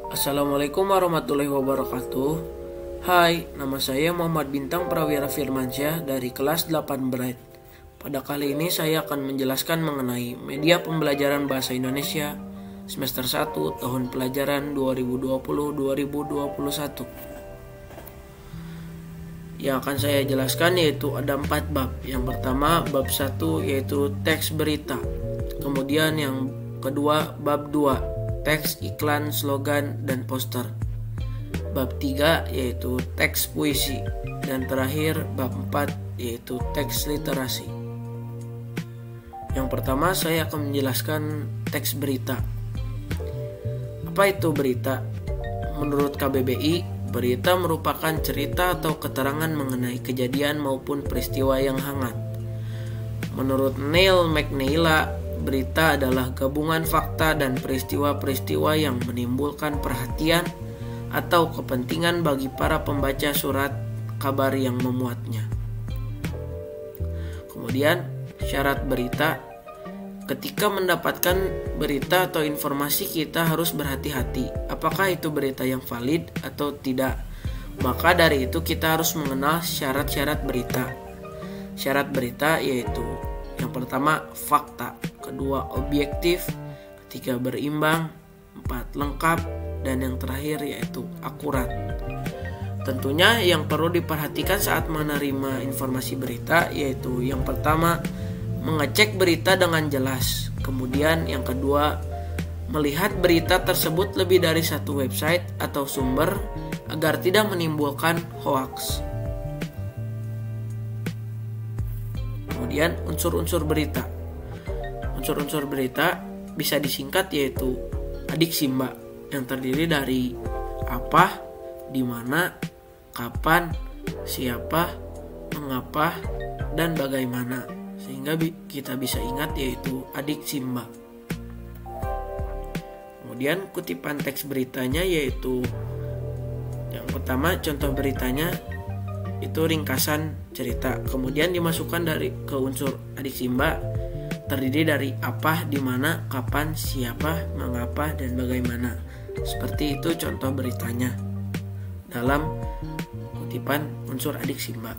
Assalamualaikum warahmatullahi wabarakatuh. Hai, nama saya Muhammad Bintang Prawira Firmansyah dari kelas 8 Bright. Pada kali ini saya akan menjelaskan mengenai media pembelajaran bahasa Indonesia semester 1 tahun pelajaran 2020-2021. Yang akan saya jelaskan yaitu ada 4 bab. Yang pertama bab 1 yaitu teks berita. Kemudian yang kedua bab 2 teks iklan, slogan, dan poster. Bab 3 yaitu teks puisi. Dan terakhir bab 4 yaitu teks literasi. Yang pertama saya akan menjelaskan teks berita. Apa itu berita? Menurut KBBI, berita merupakan cerita atau keterangan mengenai kejadian maupun peristiwa yang hangat. Menurut Neil McNeila, berita adalah gabungan fakta dan peristiwa-peristiwa yang menimbulkan perhatian atau kepentingan bagi para pembaca surat kabar yang memuatnya. Kemudian, syarat berita. Ketika mendapatkan berita atau informasi, kita harus berhati-hati. Apakah itu berita yang valid atau tidak? Maka dari itu kita harus mengenal syarat-syarat berita. Syarat berita yaitu yang pertama fakta, kedua objektif, ketiga berimbang, 4 lengkap, dan yang terakhir yaitu akurat. Tentunya yang perlu diperhatikan saat menerima informasi berita yaitu yang pertama mengecek berita dengan jelas. Kemudian yang kedua melihat berita tersebut lebih dari satu website atau sumber agar tidak menimbulkan hoaks. Kemudian unsur-unsur berita. Unsur-unsur berita bisa disingkat yaitu adik simba yang terdiri dari apa, di mana, kapan, siapa, mengapa, dan bagaimana. Sehingga kita bisa ingat yaitu adik simba. Kemudian kutipan teks beritanya yaitu yang pertama contoh beritanya itu ringkasan cerita. Kemudian dimasukkan ke unsur adik simba terdiri dari apa, di mana, kapan, siapa, mengapa, dan bagaimana. Seperti itu contoh beritanya dalam kutipan unsur adik simba.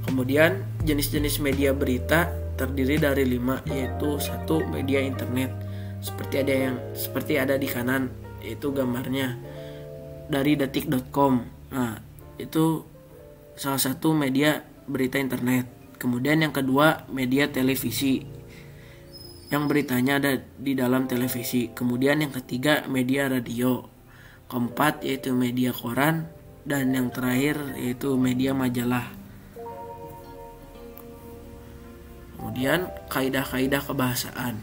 Kemudian jenis-jenis media berita terdiri dari 5 yaitu 1 media internet. Seperti ada di kanan yaitu gambarnya dari detik.com. Nah, itu salah satu media berita internet. Kemudian yang kedua media televisi, yang beritanya ada di dalam televisi. Kemudian yang ketiga media radio. Keempat yaitu media koran. Dan yang terakhir yaitu media majalah. Kemudian kaidah-kaidah kebahasaan.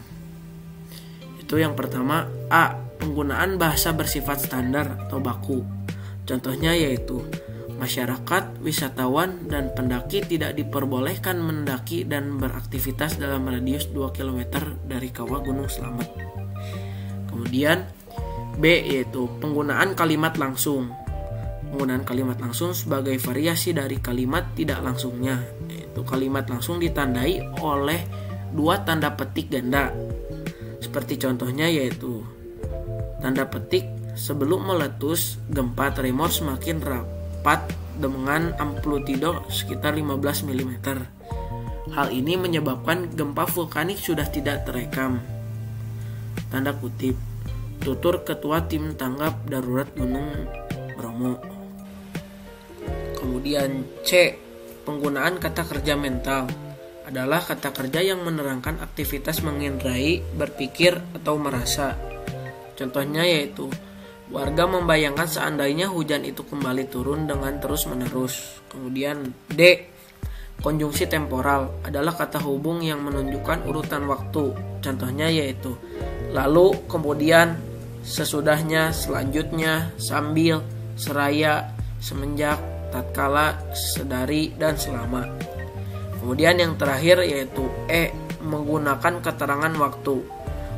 Itu yang pertama A. Penggunaan bahasa bersifat standar atau baku. Contohnya yaitu masyarakat, wisatawan, dan pendaki tidak diperbolehkan mendaki dan beraktivitas dalam radius 2 km dari kawah Gunung Slamet. Kemudian B yaitu penggunaan kalimat langsung. Penggunaan kalimat langsung sebagai variasi dari kalimat tidak langsungnya. Yaitu kalimat langsung ditandai oleh 2 tanda petik ganda. Seperti contohnya yaitu tanda petik sebelum meletus, gempa tremor semakin rapat dengan amplitudo sekitar 15 mm. Hal ini menyebabkan gempa vulkanik sudah tidak terekam. Tanda kutip, tutur Ketua Tim Tanggap Darurat Gunung Bromo. Kemudian C. Penggunaan kata kerja mental adalah kata kerja yang menerangkan aktivitas mengendarai, berpikir, atau merasa. Contohnya yaitu warga membayangkan seandainya hujan itu kembali turun dengan terus-menerus. Kemudian D. Konjungsi temporal adalah kata hubung yang menunjukkan urutan waktu. Contohnya yaitu lalu, kemudian, sesudahnya, selanjutnya, sambil, seraya, semenjak, tatkala, sedari, dan selama. Kemudian yang terakhir yaitu E. Menggunakan keterangan waktu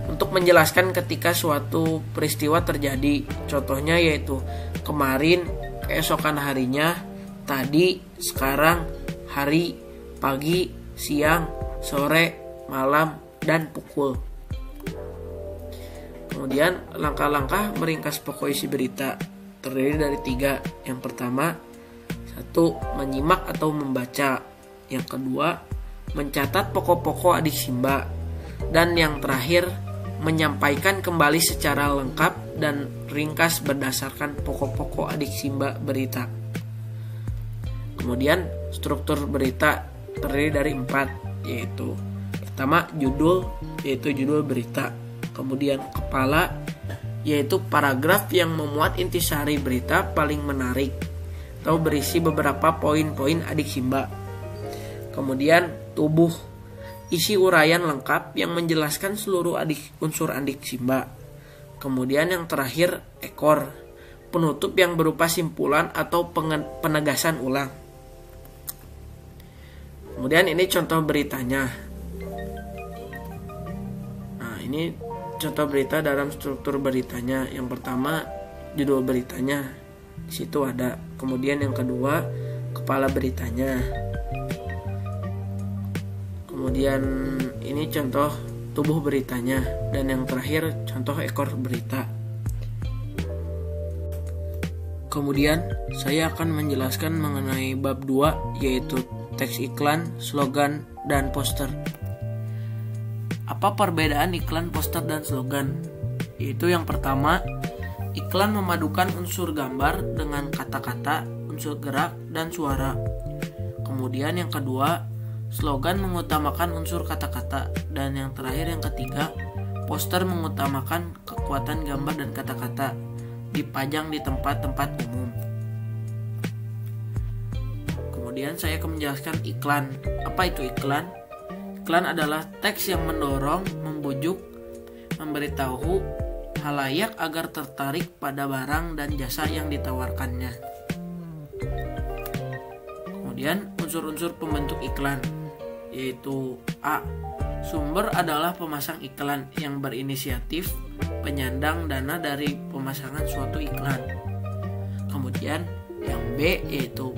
untuk menjelaskan ketika suatu peristiwa terjadi. Contohnya yaitu kemarin, keesokan harinya, tadi, sekarang, hari, pagi, siang, sore, malam, dan pukul. Kemudian langkah-langkah meringkas pokok isi berita terdiri dari 3. Yang pertama, 1. Menyimak atau membaca. Yang kedua, mencatat pokok-pokok adik Simba. Dan yang terakhir, menyampaikan kembali secara lengkap dan ringkas berdasarkan pokok-pokok adik Simba berita. Kemudian struktur berita terdiri dari 4, yaitu pertama judul, yaitu judul berita. Kemudian kepala, yaitu paragraf yang memuat intisari berita paling menarik atau berisi beberapa poin-poin adik Simba. Kemudian tubuh, isi uraian lengkap yang menjelaskan seluruh unsur adik Simba. Kemudian yang terakhir ekor, penutup yang berupa simpulan atau penegasan ulang. Kemudian ini contoh beritanya. Nah, ini contoh berita dalam struktur beritanya. Yang pertama judul beritanya, di situ ada. Kemudian yang kedua kepala beritanya. Kemudian ini contoh tubuh beritanya, dan yang terakhir contoh ekor berita. Kemudian saya akan menjelaskan mengenai bab 2, yaitu teks iklan, slogan, dan poster. Apa perbedaan iklan, poster, dan slogan? Yaitu yang pertama, iklan memadukan unsur gambar dengan kata-kata, unsur gerak, dan suara. Kemudian yang kedua, slogan mengutamakan unsur kata-kata. Dan yang terakhir, yang ketiga, poster mengutamakan kekuatan gambar dan kata-kata, dipajang di tempat-tempat umum. Kemudian saya akan menjelaskan iklan. Apa itu iklan? Iklan adalah teks yang mendorong, membujuk, memberitahu halayak agar tertarik pada barang dan jasa yang ditawarkannya. Kemudian unsur-unsur pembentuk iklan, yaitu A. Sumber adalah pemasang iklan yang berinisiatif penyandang dana dari pemasangan suatu iklan. Kemudian yang B, yaitu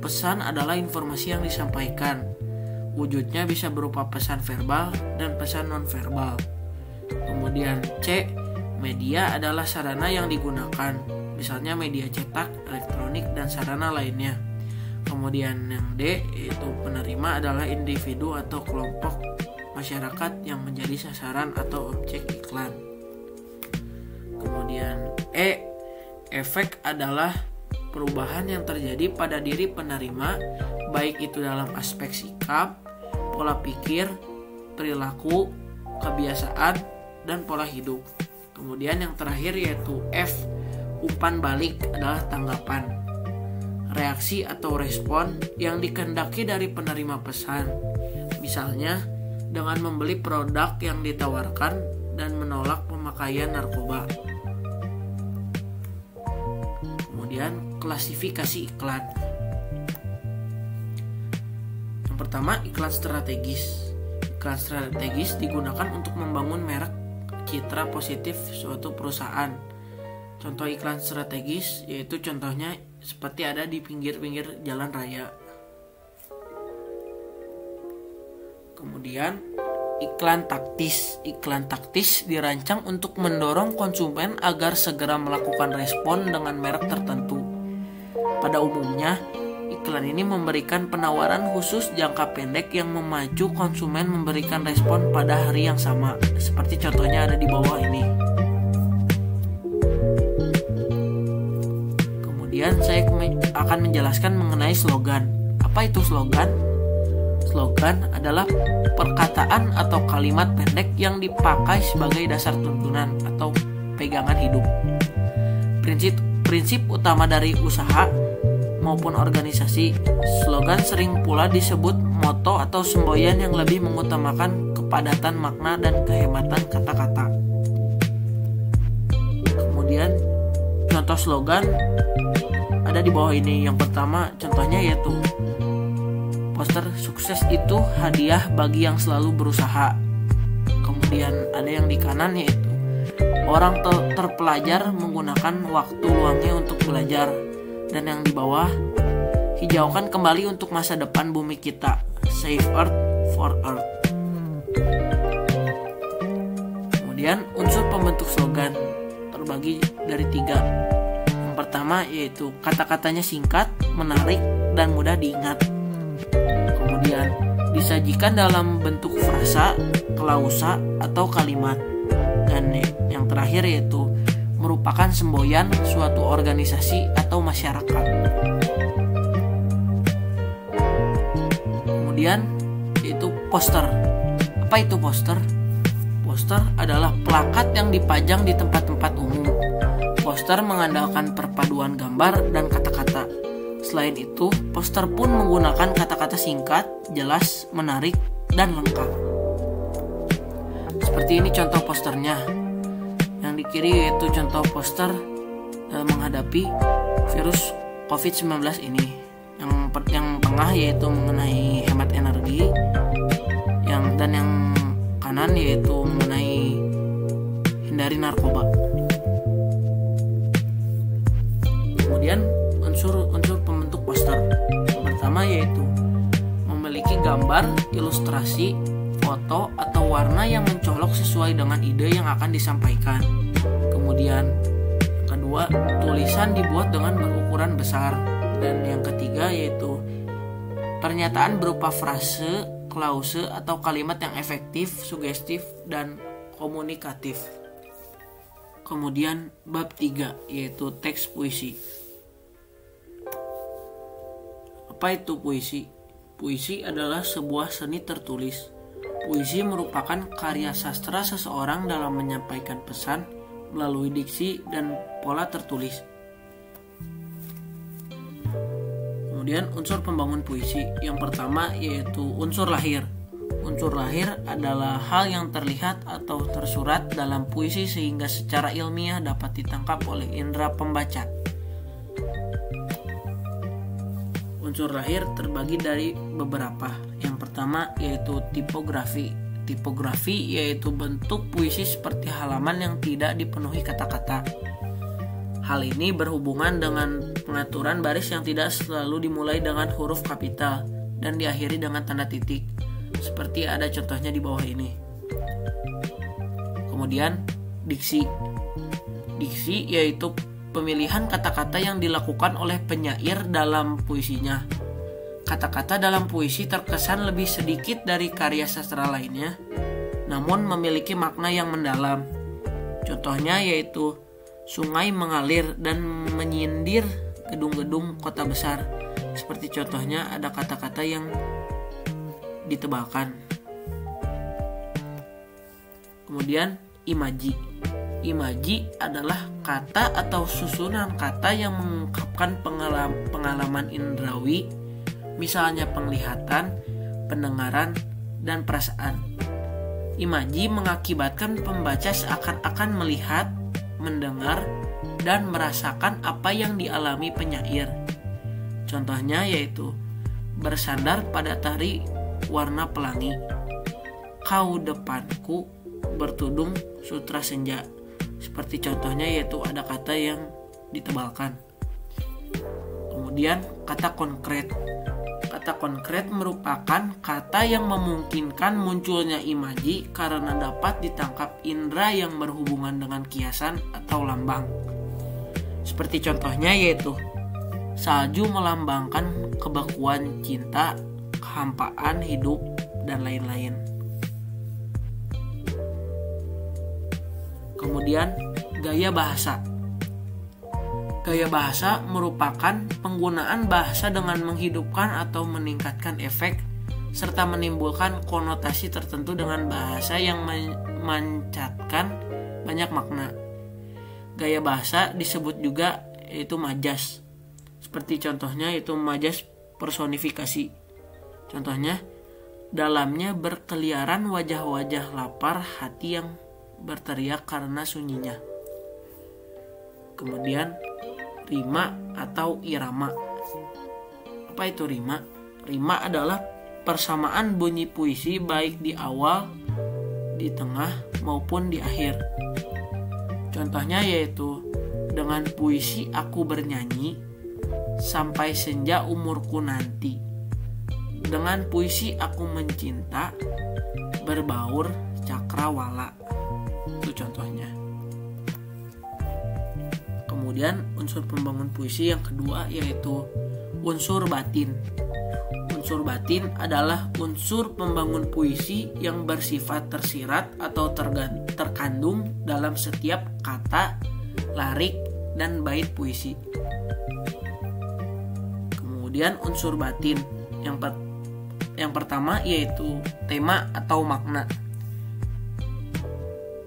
pesan adalah informasi yang disampaikan. Wujudnya bisa berupa pesan verbal dan pesan non-verbal. Kemudian C, media adalah sarana yang digunakan, misalnya media cetak, elektronik, dan sarana lainnya. Kemudian yang D, yaitu penerima adalah individu atau kelompok masyarakat yang menjadi sasaran atau objek iklan. Kemudian E, efek adalah perubahan yang terjadi pada diri penerima, baik itu dalam aspek sikap, pola pikir, perilaku, kebiasaan, dan pola hidup. Kemudian yang terakhir yaitu F, umpan balik adalah tanggapan, reaksi atau respon yang dikehendaki dari penerima pesan, misalnya dengan membeli produk yang ditawarkan dan menolak pemakaian narkoba. Kemudian klasifikasi iklan. Yang pertama, iklan strategis. Iklan strategis digunakan untuk membangun merek, citra positif suatu perusahaan. Contoh iklan strategis yaitu contohnya seperti ada di pinggir-pinggir jalan raya. Kemudian iklan taktis. Iklan taktis dirancang untuk mendorong konsumen agar segera melakukan respon dengan merek tertentu. Pada umumnya, iklan ini memberikan penawaran khusus jangka pendek yang memacu konsumen memberikan respon pada hari yang sama. Seperti contohnya ada di bawah ini. Kemudian saya akan menjelaskan mengenai slogan. Apa itu slogan? Slogan adalah perkataan atau kalimat pendek yang dipakai sebagai dasar tuntunan atau pegangan hidup. Prinsip utama dari usaha maupun organisasi, slogan sering pula disebut moto atau semboyan yang lebih mengutamakan kepadatan makna dan kehematan kata-kata. Kemudian contoh slogan ada di bawah ini. Yang pertama contohnya yaitu poster sukses itu hadiah bagi yang selalu berusaha. Kemudian ada yang di kanan yaitu orang terpelajar menggunakan waktu luangnya untuk belajar. Dan yang di bawah, hijaukan kembali untuk masa depan bumi kita, Save Earth for Earth. Kemudian unsur pembentuk slogan terbagi dari 3. Yang pertama yaitu kata-katanya singkat, menarik, dan mudah diingat. Kemudian disajikan dalam bentuk frasa, klausa, atau kalimat. Dan yang terakhir yaitu merupakan semboyan suatu organisasi atau masyarakat. Kemudian yaitu poster. Apa itu poster? Poster adalah plakat yang dipajang di tempat-tempat umum. Poster mengandalkan perpaduan gambar dan kata-kata. Selain itu, poster pun menggunakan kata-kata singkat, jelas, menarik, dan lengkap. Seperti ini contoh posternya. Yang di kiri yaitu contoh poster dalam menghadapi virus COVID-19 ini. Yang tengah yaitu mengenai hemat energi. Dan yang kanan yaitu mengenai hindari narkoba. Kemudian unsur pembentuk poster. Yang pertama yaitu memiliki gambar, ilustrasi, foto, atau warna yang mencolok sesuai dengan ide yang akan disampaikan. Kemudian yang kedua, tulisan dibuat dengan berukuran besar. Dan yang ketiga yaitu pernyataan berupa frase, klause, atau kalimat yang efektif, sugestif, dan komunikatif. Kemudian bab 3 yaitu teks puisi. Apa itu puisi? Puisi adalah sebuah seni tertulis. Puisi merupakan karya sastra seseorang dalam menyampaikan pesan melalui diksi dan pola tertulis. Kemudian unsur pembangun puisi. Yang pertama yaitu unsur lahir. Unsur lahir adalah hal yang terlihat atau tersurat dalam puisi sehingga secara ilmiah dapat ditangkap oleh indera pembaca. Unsur lahir terbagi dari beberapa. Yang pertama yaitu tipografi. Tipografi yaitu bentuk puisi seperti halaman yang tidak dipenuhi kata-kata. Hal ini berhubungan dengan pengaturan baris yang tidak selalu dimulai dengan huruf kapital dan diakhiri dengan tanda titik, seperti ada contohnya di bawah ini. Kemudian diksi. Diksi yaitu pemilihan kata-kata yang dilakukan oleh penyair dalam puisinya. Kata-kata dalam puisi terkesan lebih sedikit dari karya sastra lainnya, namun memiliki makna yang mendalam. Contohnya yaitu sungai mengalir dan menyindir gedung-gedung kota besar. Seperti contohnya ada kata-kata yang ditebalkan. Kemudian imaji. Imaji adalah kata atau susunan kata yang mengungkapkan pengalaman indrawi, misalnya penglihatan, pendengaran, dan perasaan. Imaji mengakibatkan pembaca seakan-akan melihat, mendengar, dan merasakan apa yang dialami penyair. Contohnya yaitu bersandar pada tari warna pelangi, kau depanku bertudung sutra senja. Seperti contohnya yaitu ada kata yang ditebalkan. Kemudian kata konkret. Kata konkret merupakan kata yang memungkinkan munculnya imaji karena dapat ditangkap indera yang berhubungan dengan kiasan atau lambang. Seperti contohnya yaitu salju melambangkan kebekuan cinta, kehampaan hidup, dan lain-lain. Kemudian gaya bahasa. Gaya bahasa merupakan penggunaan bahasa dengan menghidupkan atau meningkatkan efek serta menimbulkan konotasi tertentu dengan bahasa yang memancarkan banyak makna. Gaya bahasa disebut juga yaitu majas. Seperti contohnya yaitu majas personifikasi. Contohnya, dalamnya berkeliaran wajah-wajah lapar hati yang berteriak karena sunyinya. Kemudian rima atau irama. Apa itu rima? Rima adalah persamaan bunyi puisi baik di awal, di tengah, maupun di akhir. Contohnya yaitu dengan puisi aku bernyanyi sampai senja umurku nanti. Dengan puisi aku mencinta berbaur cakrawala. Itu contohnya. Kemudian unsur pembangun puisi yang kedua yaitu unsur batin. Unsur batin adalah unsur pembangun puisi yang bersifat tersirat atau terkandung dalam setiap kata, larik, dan bait puisi. Kemudian unsur batin yang pertama yaitu tema atau makna.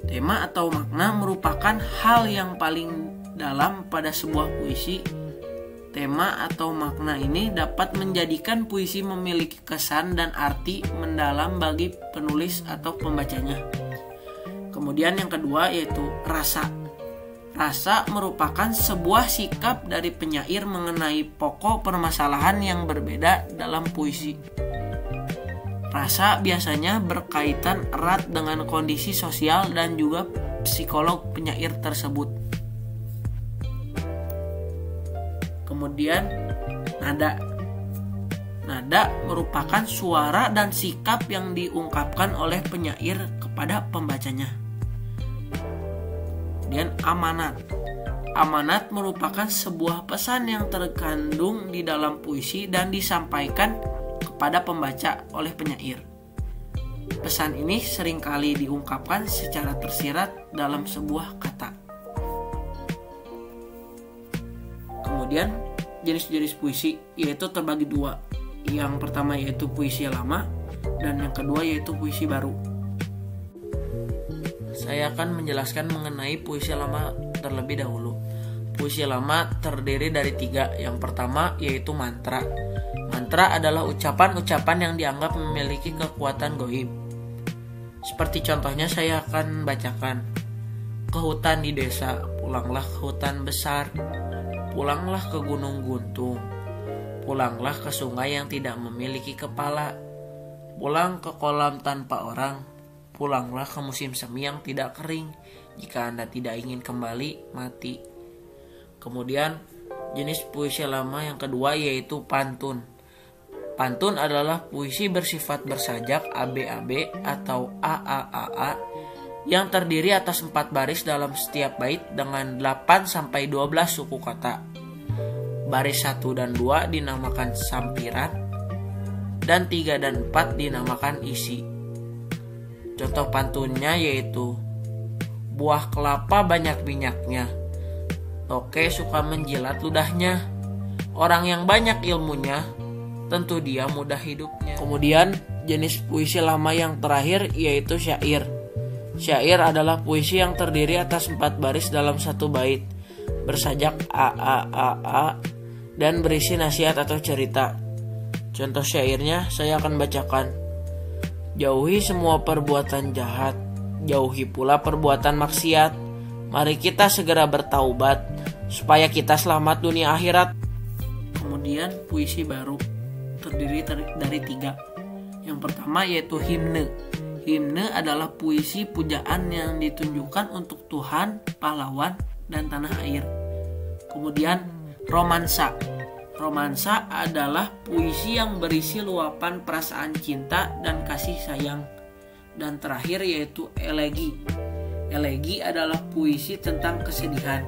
Tema atau makna merupakan hal yang paling dalam pada sebuah puisi. Tema atau makna ini dapat menjadikan puisi memiliki kesan dan arti mendalam bagi penulis atau pembacanya. Kemudian yang kedua yaitu rasa. Rasa merupakan sebuah sikap dari penyair mengenai pokok permasalahan yang berbeda dalam puisi. Rasa biasanya berkaitan erat dengan kondisi sosial dan juga psikolog penyair tersebut. Kemudian nada. Nada merupakan suara dan sikap yang diungkapkan oleh penyair kepada pembacanya. Kemudian amanat. Amanat merupakan sebuah pesan yang terkandung di dalam puisi dan disampaikan kepada pembaca oleh penyair. Pesan ini seringkali diungkapkan secara tersirat dalam sebuah kata. Kemudian jenis-jenis puisi yaitu terbagi dua. Yang pertama yaitu puisi lama dan yang kedua yaitu puisi baru. Saya akan menjelaskan mengenai puisi lama terlebih dahulu. Puisi lama terdiri dari 3. Yang pertama yaitu mantra. Mantra adalah ucapan-ucapan yang dianggap memiliki kekuatan gaib. Seperti contohnya saya akan bacakan. Ke hutan di desa, pulanglah ke hutan besar. Pulanglah ke gunung guntung. Pulanglah ke sungai yang tidak memiliki kepala. Pulang ke kolam tanpa orang. Pulanglah ke musim semi yang tidak kering. Jika Anda tidak ingin kembali, mati. Kemudian jenis puisi lama yang kedua yaitu pantun. Pantun adalah puisi bersifat bersajak ABAB atau AAAA yang terdiri atas 4 baris dalam setiap bait dengan 8-12 suku kata. Baris 1 dan 2 dinamakan sampiran dan 3 dan 4 dinamakan isi. Contoh pantunnya yaitu buah kelapa banyak minyaknya, toke suka menjilat ludahnya, orang yang banyak ilmunya tentu dia mudah hidupnya. Kemudian jenis puisi lama yang terakhir yaitu syair. Syair adalah puisi yang terdiri atas 4 baris dalam 1 bait, bersajak AAAA dan berisi nasihat atau cerita. Contoh syairnya saya akan bacakan. Jauhi semua perbuatan jahat, jauhi pula perbuatan maksiat. Mari kita segera bertaubat supaya kita selamat dunia akhirat. Kemudian puisi baru terdiri dari 3. Yang pertama yaitu himne. Himne adalah puisi pujaan yang ditunjukkan untuk Tuhan, pahlawan, dan tanah air. Kemudian romansa. Romansa adalah puisi yang berisi luapan perasaan cinta dan kasih sayang. Dan terakhir yaitu elegi. Elegi adalah puisi tentang kesedihan.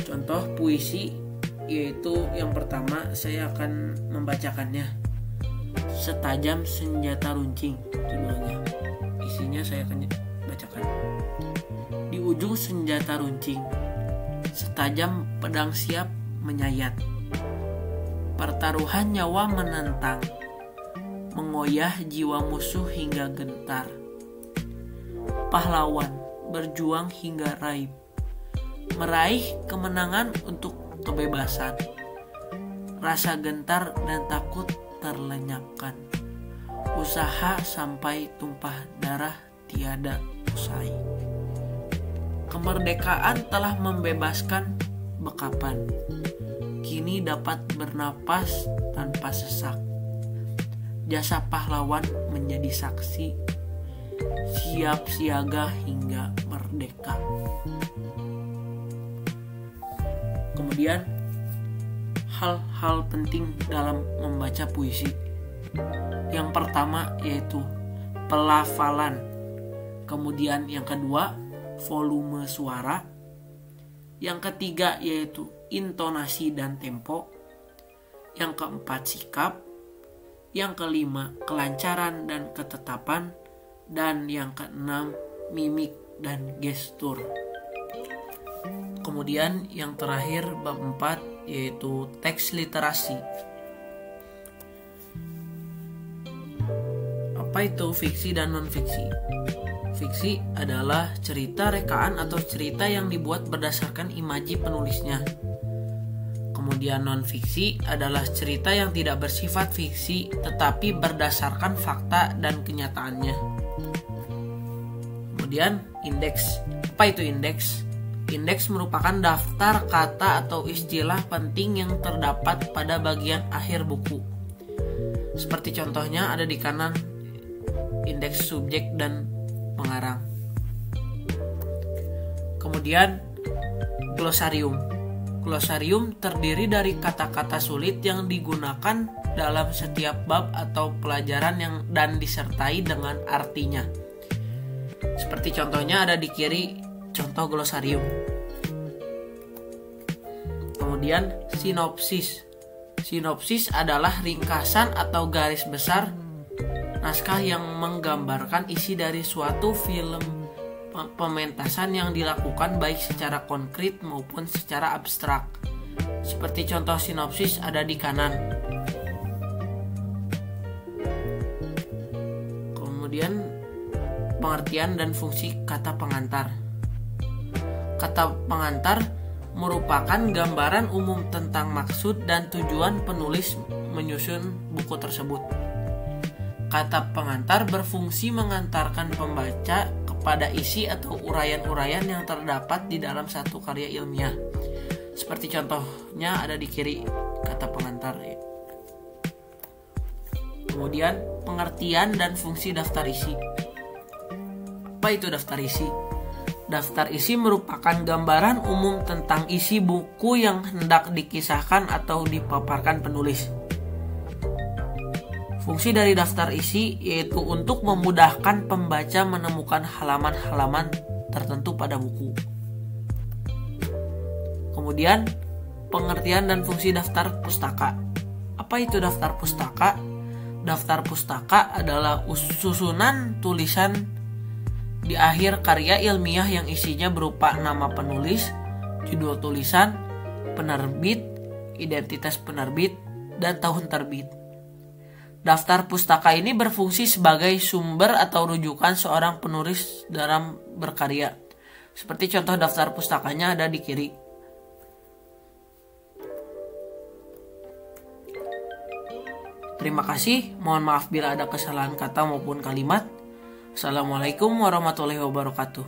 Contoh puisi yaitu yang pertama saya akan membacakannya. Setajam senjata runcing judulnya. Isinya saya akan bacakan. Di ujung senjata runcing, setajam pedang siap menyayat. Pertaruhan nyawa menentang, mengoyah jiwa musuh hingga gentar. Pahlawan berjuang hingga raib, meraih kemenangan untuk kebebasan. Rasa gentar dan takut terlenyapkan. Usaha sampai tumpah darah tiada usai. Kemerdekaan telah membebaskan bekapan. Kini dapat bernapas tanpa sesak. Jasa pahlawan menjadi saksi. Siap siaga hingga merdeka. Kemudian hal-hal penting dalam membaca puisi. Yang pertama yaitu pelafalan Kemudian yang kedua, volume suara. Yang ketiga yaitu intonasi dan tempo. Yang keempat, sikap. Yang kelima, kelancaran dan ketetapan. Dan yang keenam, mimik dan gestur. Kemudian yang terakhir, bab 4 yaitu teks literasi. Apa itu fiksi dan non-fiksi? Fiksi adalah cerita rekaan atau cerita yang dibuat berdasarkan imaji penulisnya. Kemudian non-fiksi adalah cerita yang tidak bersifat fiksi tetapi berdasarkan fakta dan kenyataannya. Kemudian indeks. Apa itu indeks? Indeks merupakan daftar kata atau istilah penting yang terdapat pada bagian akhir buku. Seperti contohnya ada di kanan, indeks subjek dan pengarang. Kemudian glosarium. Glosarium terdiri dari kata-kata sulit yang digunakan dalam setiap bab atau pelajaran dan disertai dengan artinya. Seperti contohnya ada di kiri, contoh glosarium. Kemudian sinopsis. Sinopsis adalah ringkasan atau garis besar naskah yang menggambarkan isi dari suatu film pementasan yang dilakukan baik secara konkret maupun secara abstrak. Seperti contoh sinopsis ada di kanan. Kemudian pengertian dan fungsi kata pengantar. Kata pengantar merupakan gambaran umum tentang maksud dan tujuan penulis menyusun buku tersebut. Kata pengantar berfungsi mengantarkan pembaca kepada isi atau uraian-uraian yang terdapat di dalam satu karya ilmiah. Seperti contohnya ada di kiri kata pengantar. Kemudian pengertian dan fungsi daftar isi. Apa itu daftar isi? Daftar isi merupakan gambaran umum tentang isi buku yang hendak dikisahkan atau dipaparkan penulis. Fungsi dari daftar isi yaitu untuk memudahkan pembaca menemukan halaman-halaman tertentu pada buku. Kemudian, pengertian dan fungsi daftar pustaka. Apa itu daftar pustaka? Daftar pustaka adalah susunan tulisan di akhir karya ilmiah yang isinya berupa nama penulis, judul tulisan, penerbit, identitas penerbit, dan tahun terbit. Daftar pustaka ini berfungsi sebagai sumber atau rujukan seorang penulis dalam berkarya. Seperti contoh daftar pustakanya ada di kiri. Terima kasih, mohon maaf bila ada kesalahan kata maupun kalimat. Assalamualaikum warahmatullahi wabarakatuh.